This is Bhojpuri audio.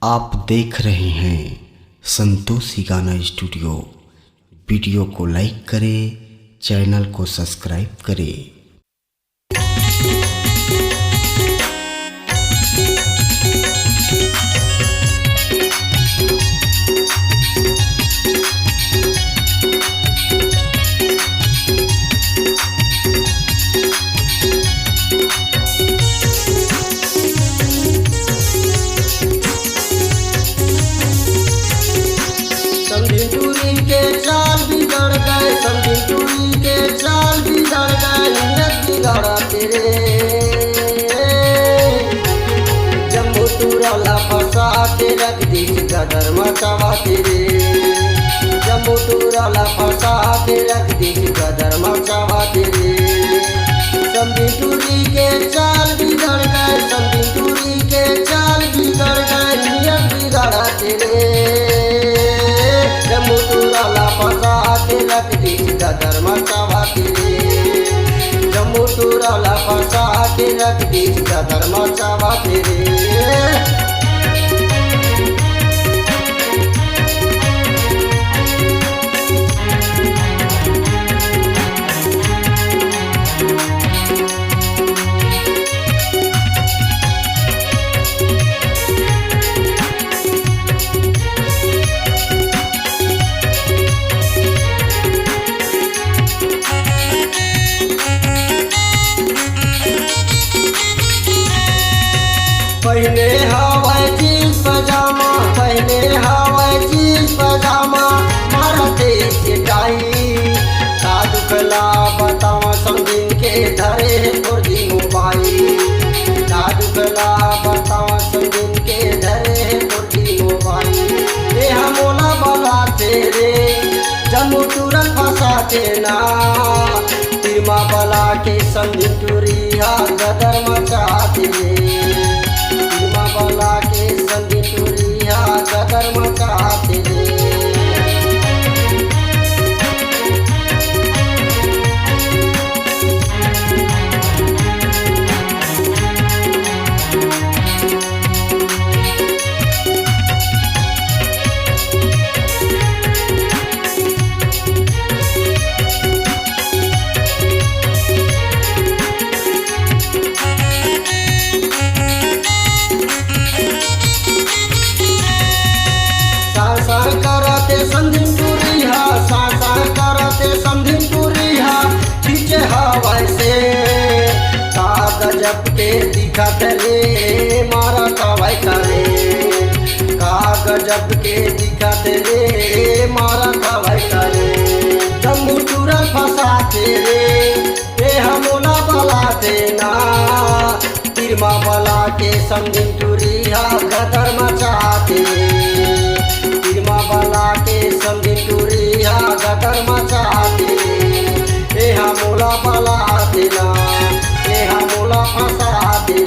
आप देख रहे हैं संतोषी गाना स्टूडियो। वीडियो को लाइक करें, चैनल को सब्सक्राइब करें। चाल बिगड़ गए, समझी दूरी के चाल बिगड़ गए, नियत बिगड़ा तेरे। जम्मू तुरला फंसा के रख दी गदर मचावा तेरे। जम्मू तुरला फंसा के रख दी गदर मचावा तेरे। समझी दूरी के चाल बिगड़ गए, समझी दूरी के चाल बिगड़ गए, नियत बिगड़ा तेरे। जम्मू तुरला फंसा के रख दी गदर मचावा तेरे। जम्मू तुरला फंसा के रख दी गदर मचावा तेरे। पहले हवाई जीन्स पजामा, पहले हवाई जीन्स पजामा, मारते से टाई। का दुखला बतावा समझिन के धरे फुर्जी मोबाइल। का दुखला बतावा समझिन के धरे फुर्जी मोबाइल। ये हमोला बला तेरे जम्मू तुरल फंसाते ना। तिरमा बला के समझिन टूरिया गदर मचाते। बला के संधि टूरिया गदर मचाते रे। करते समझिन टूरिया, सासा करते समझिन टूरिया, खींचे हवाई से। का गजब के दिखत रे मारा कवाई करे। का गजब के दिखत रे मारा कवाई करे। जम्मू तुरल फंसाते रे ये हमोला बलाते ना। तिरमा बला के समझिन टूरिया गदर मचाते। तिरमा बला के समझिन टूरिया गदर मचाते। ए हमोला बलाते ना, ए हमोला फंसाते।